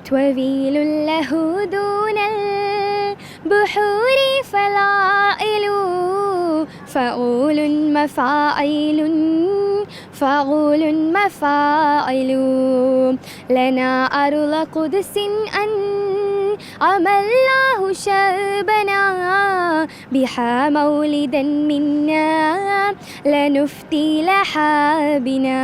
طويل له دون البحور فلائل فعول مفاعل فعول مفاعل لنا أرض قدس أن عمى الله شربنا بها مولدا منا لنفتي لحابنا.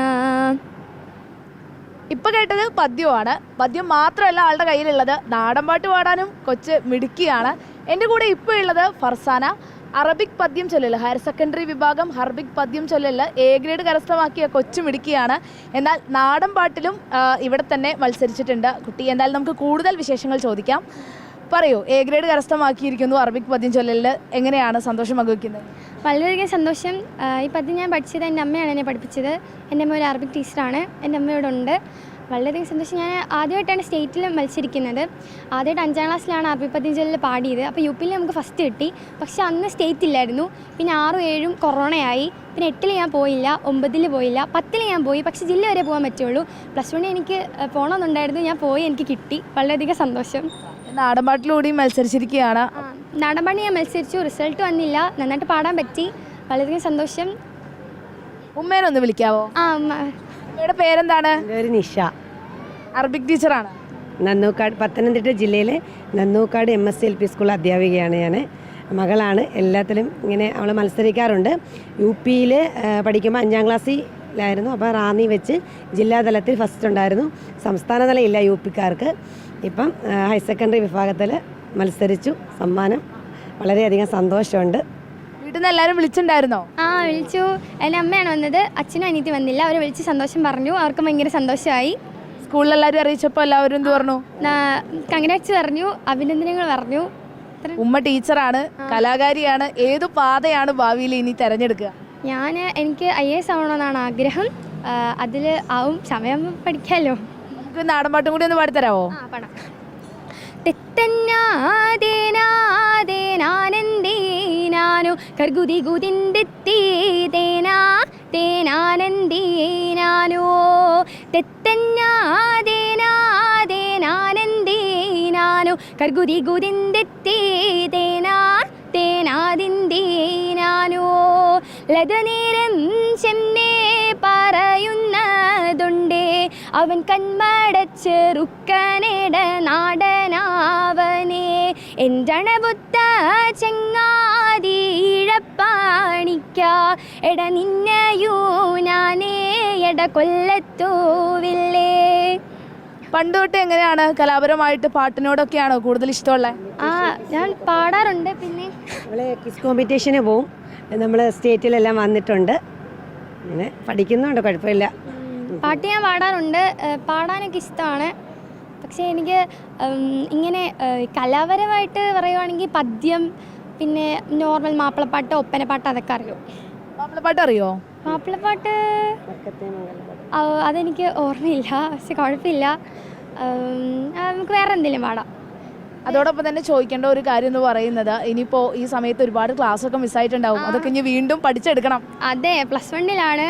ഇപ്പോൾ കേട്ടത് പദ്യമാണ്. പദ്യം മാത്രമല്ല ആളുടെ കയ്യിലുള്ളത്, നാടൻ പാട്ട് പാടാനും കൊച്ച് മിടുക്കിയാണ്. എൻ്റെ കൂടെ ഇപ്പോൾ ഉള്ളത് ഫർസാന. അറബിക് പദ്യം ചൊല്ലൽ, ഹയർ സെക്കൻഡറി വിഭാഗം അറബിക് പദ്യം ചൊല്ലൽ എ ഗ്രേഡ് കരസ്ഥമാക്കിയ കൊച്ചു മിടുക്കിയാണ്. എന്നാൽ നാടൻ പാട്ടിലും ഇവിടെ തന്നെ മത്സരിച്ചിട്ടുണ്ട് കുട്ടി. എന്തായാലും നമുക്ക് കൂടുതൽ വിശേഷങ്ങൾ ചോദിക്കാം. പറയൂ, എ ഗ്രേഡ് കരസ്ഥമാക്കിയിരിക്കുന്നു അറബിക് പദ്യം ചൊല്ലലിൽ, എങ്ങനെയാണ് സന്തോഷം പങ്കുവയ്ക്കുന്നത്? വളരെയധികം സന്തോഷം. ഈ പദ്യം ഞാൻ പഠിച്ചത് എൻ്റെ അമ്മയാണ് എന്നെ പഠിപ്പിച്ചത്. എൻ്റെ അമ്മ ഒരു അറബിക് ടീച്ചറാണ്. എൻ്റെ അമ്മ ഇവിടെ ഉണ്ട്. വളരെയധികം സന്തോഷം. ഞാൻ ആദ്യമായിട്ടാണ് സ്റ്റേറ്റിൽ മത്സരിക്കുന്നത്. ആദ്യമായിട്ട് 5ാം ക്ലാസ്സിലാണ് അറബിക് പദ്യം ചൊല്ലൽ പാടിയത്. അപ്പോൾ യു പിയിൽ നമുക്ക് ഫസ്റ്റ് കിട്ടി. പക്ഷേ അന്ന് സ്റ്റേറ്റ് ഇല്ലായിരുന്നു. പിന്നെ 6, 7 കൊറോണയായി. പിന്നെ 8 ഞാൻ പോയില്ല, 9 പോയില്ല, 10 ഞാൻ പോയി. പക്ഷേ ജില്ല വരെ പോകാൻ പറ്റുള്ളൂ. +1 എനിക്ക് പോകണമെന്നുണ്ടായിരുന്നു. ഞാൻ പോയി, എനിക്ക് കിട്ടി. വളരെയധികം സന്തോഷം. നാടൻപാട്ടിലൂടെയും മത്സരിച്ചിരിക്കുകയാണ്. നാടൻപാട്ട് ഞാൻ മത്സരിച്ചു, റിസൾട്ട് വന്നില്ല. നന്നായിട്ട് പാടാൻ പറ്റി. വളരെയധികം സന്തോഷം. ഉമ്മേനൊന്ന് വിളിക്കാവോ? ഉമ്മയുടെ പേരെന്താണ്? നിഷ. അറബിക് ടീച്ചറാണ്. നന്നൂക്കാട്, പത്തനംതിട്ട ജില്ലയിലെ നന്നൂക്കാട് MSLP സ്കൂൾ അധ്യാപികയാണ് ഞാൻ. മകളാണ്. എല്ലാത്തിലും ഇങ്ങനെ അവൾ മത്സരിക്കാറുണ്ട്. UP-യിൽ പഠിക്കുമ്പോൾ 5ാം ക്ലാസ്സിലായിരുന്നു. അപ്പോൾ റാന്നി വെച്ച് ജില്ലാതലത്തിൽ ഫസ്റ്റ് ഉണ്ടായിരുന്നു. സംസ്ഥാനതലം ഇല്ല UP-ക്കാർക്ക്. ഇപ്പം ഹയർ സെക്കൻഡറി വിഭാഗത്തിൽ മത്സരിച്ചു. സമ്മാനം. വളരെയധികം സന്തോഷമുണ്ട്. വീട്ടിൽ നിന്ന് എല്ലാവരും വിളിച്ചിട്ടുണ്ടായിരുന്നോ? വിളിച്ചു. എൻ്റെ അമ്മയാണ് വന്നത്. അച്ഛനും അനിയത്തി വന്നില്ല. അവരെ വിളിച്ച് സന്തോഷം പറഞ്ഞു. അവർക്ക് ഭയങ്കര സന്തോഷമായി. സ്കൂളിലെല്ലാവരും അറിയിച്ചപ്പോൾ എല്ലാവരും എന്ത് പറഞ്ഞു? കൺഗ്രാറ്റ്സ് പറഞ്ഞു, അഭിനന്ദനങ്ങൾ പറഞ്ഞു. ഉമ്മ ടീച്ചറാണ്, കലാകാരിയാണ്. ഏതു പാതയാണ് ഭാവിയിൽ ഇനി തിരഞ്ഞെടുക്കുക? എനിക്ക് IAS ആവണമെന്നാണ് ആഗ്രഹം. അതിൽ ആവും. സമയം പഠിക്കാമല്ലോ. നമുക്ക് നാടൻപാട്ടും കൂടി ഒന്ന് പാടിത്തരാമോ? പാടാം. തെത്തന്നാനന്ദീനാനു കർഗുതി ഗുദിന്തെത്തീതേനാ തേനാനന്ദീനാനോ തെത്തന്നാനന്ദീനാനു കർഗുതി ഗുദിന്തെത്തീതേനാ തേനാദിന്ദീനാനോ ലതനേരം ചെന്നേ പറയുന്നതുണ്ടേ അവൻ കൺമടച്ചെറുക്കനിട നാടനാവനെ എൻ്റണപുത്ത ചെങ്ങാതീഴപ്പാണിക്ക എട നിന്നയൂ ഞാനേ എട കൊല്ലത്തൂവില്ലേ. പണ്ട് തൊട്ട് എങ്ങനെയാണ് കലാപരമായിട്ട് പാട്ടിനോടൊക്കെയാണോ കൂടുതൽ ഇഷ്ടമുള്ളത്? ഞാൻ പാടാറുണ്ട്. പിന്നെ നമ്മൾ ക്വിസ് കോമ്പറ്റീഷന് പോവും. നമ്മൾ സ്റ്റേറ്റിലെല്ലാം വന്നിട്ടുണ്ട്. അങ്ങനെ പഠിക്കുന്നുണ്ട്, കുഴപ്പമില്ല. പാട്ട് ഞാൻ പാടാറുണ്ട്. പാടാനൊക്കെ ഇഷ്ടമാണ്. പക്ഷേ എനിക്ക് ഇങ്ങനെ കലാപരമായിട്ട് പറയുവാണെങ്കിൽ പദ്യം, പിന്നെ നോർമൽ മാപ്പിളപ്പാട്ട്, ഒപ്പനപ്പാട്ട് അതൊക്കെ അറിയും. മാപ്പിളപ്പാട്ട് അറിയോ? മാപ്പിളപ്പാട്ട് അതെനിക്ക് ഓർമ്മയില്ല. പക്ഷെ കുഴപ്പമില്ല, നമുക്ക് വേറെ എന്തെങ്കിലും പാടാം. അതോടൊപ്പം തന്നെ ചോദിക്കേണ്ട ഒരു കാര്യം എന്ന് പറയുന്നത്, ഇനിയിപ്പോൾ ഈ സമയത്ത് ഒരുപാട് ക്ലാസ്സൊക്കെ മിസ്സായിട്ടുണ്ടാവും. അതൊക്കെ ഇനി വീണ്ടും പഠിച്ചെടുക്കണം. അതെ, +1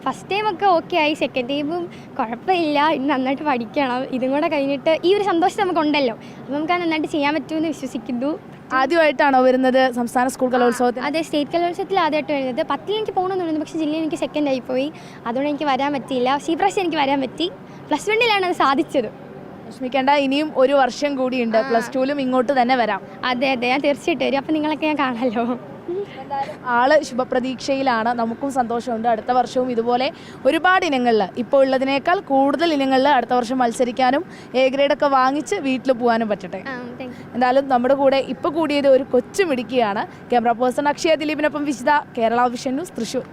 ഫസ്റ്റ് ടൈമൊക്കെ ഓക്കെ ആയി. സെക്കൻഡ് ടൈമും കുഴപ്പമില്ല. ഇനി നന്നായിട്ട് പഠിക്കണം. ഇതും കൂടെ കഴിഞ്ഞിട്ട് ഈ ഒരു സന്തോഷം നമുക്കുണ്ടല്ലോ, അപ്പോൾ നമുക്ക് അത് നന്നായിട്ട് ചെയ്യാൻ പറ്റുമെന്ന് വിശ്വസിക്കുന്നു. ആദ്യമായിട്ടാണോ വരുന്നത് സംസ്ഥാന സ്കൂൾ കലോത്സവത്തിൽ? അതെ, സ്റ്റേറ്റ് കലോത്സവത്തിൽ ആദ്യമായിട്ട് വരുന്നത്. 10 എനിക്ക് പോകണമെന്നുണ്ട്. പക്ഷേ ജില്ലയിൽ എനിക്ക് സെക്കൻഡ് ആയിപ്പോയി. അതുകൊണ്ട് എനിക്ക് വരാൻ പറ്റിയില്ല. പക്ഷേ ഈ പ്രാവശ്യം എനിക്ക് വരാൻ പറ്റി. +1 അത് സാധിച്ചത്. വിഷമിക്കേണ്ട, ഇനിയും ഒരു വർഷം കൂടിയുണ്ട്. +2ലും ഇങ്ങോട്ട് തന്നെ വരാം. അതെ, ഞാൻ തീർച്ചയായിട്ടും വരും. അപ്പോൾ നിങ്ങളൊക്കെ ഞാൻ കാണാമല്ലോ. ആള് ശുഭപ്രതീക്ഷയിലാണ്. നമുക്കും സന്തോഷമുണ്ട്. അടുത്ത വർഷവും ഇതുപോലെ ഒരുപാട് ഇനങ്ങളിൽ, ഇപ്പോൾ ഉള്ളതിനേക്കാൾ കൂടുതൽ ഇനങ്ങളിൽ അടുത്ത വർഷം മത്സരിക്കാനും എ ഗ്രേഡൊക്കെ വാങ്ങിച്ച് വീട്ടിൽ പോകാനും പറ്റട്ടെ. എന്തായാലും നമ്മുടെ കൂടെ ഇപ്പോൾ കൂടിയത് ഒരു കൊച്ചു മിടുക്കിയാണ്. ക്യാമറ പേഴ്സൺ അക്ഷയ ദിലീപിനൊപ്പം വിശിത, കേരള വിഷൻ ന്യൂസ്, തൃശ്ശൂർ.